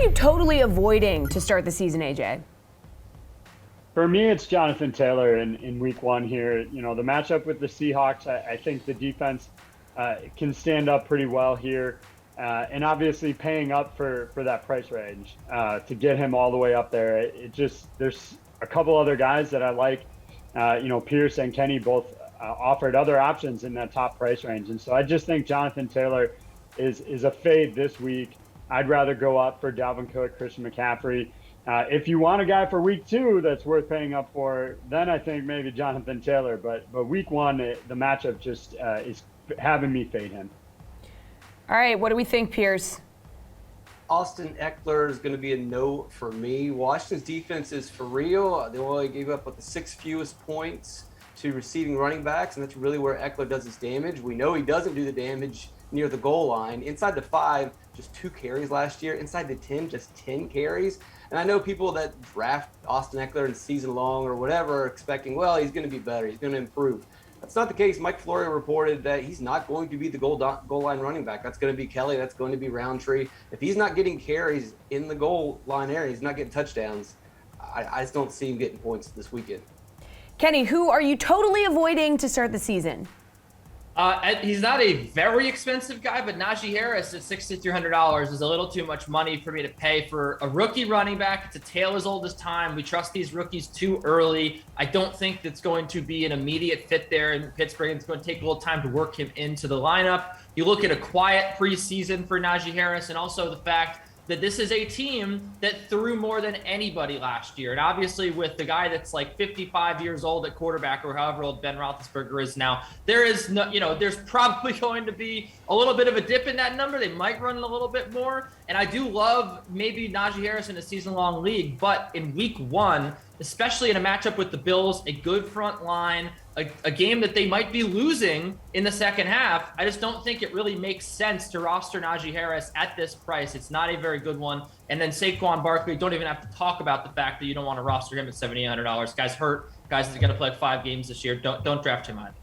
you totally avoiding to start the season, AJ? For me, it's Jonathan Taylor in week one here. You know, the matchup with the Seahawks, I think the defense can stand up pretty well here. And obviously paying up for that price range to get him all the way up there. There's a couple other guys that I like. Pearce and Kenny both offered other options in that top price range. And so I just think Jonathan Taylor is a fade this week. I'd rather go up for Dalvin Cook, Christian McCaffrey. If you want a guy for week two that's worth paying up for, then I think maybe Jonathan Taylor. But week one, the matchup just is having me fade him. All right, what do we think, Pearce? Austin Ekeler is going to be a no for me. Washington's defense is for real. They only gave up the 6 fewest points to receiving running backs, and that's really where Ekeler does his damage. We know he doesn't do the damage near the goal line. Inside the 5, just 2 carries last year. Inside the 10, just 10 carries. And I know people that draft Austin Ekeler in season long or whatever are expecting, well, he's going to be better. He's going to improve. That's not the case. Mike Florio reported that he's not going to be the goal line running back. That's going to be Kelly. That's going to be Roundtree. If he's not getting carries in the goal line area, he's not getting touchdowns. I just don't see him getting points this weekend. Kenny, who are you totally avoiding to start the season? He's not a very expensive guy, but Najee Harris at $6,300 is a little too much money for me to pay for a rookie running back. It's a tale as old as time. We trust these rookies too early. I don't think that's going to be an immediate fit there in Pittsburgh. It's going to take a little time to work him into the lineup. You look at a quiet preseason for Najee Harris, and also the fact that this is a team that threw more than anybody last year. And obviously with the guy that's like 55 years old at quarterback, or however old Ben Roethlisberger is now, there is no, there's probably going to be a little bit of a dip in that number. They might run a little bit more. And I do love maybe Najee Harris in a season-long league, but in week one, especially in a matchup with the Bills, a good front line, a game that they might be losing in the second half, I just don't think it really makes sense to roster Najee Harris at this price. It's not a very good one. And then Saquon Barkley, don't even have to talk about the fact that you don't want to roster him at $7,800. Guy's hurt. Guy's going to play 5 games this year. Don't draft him either.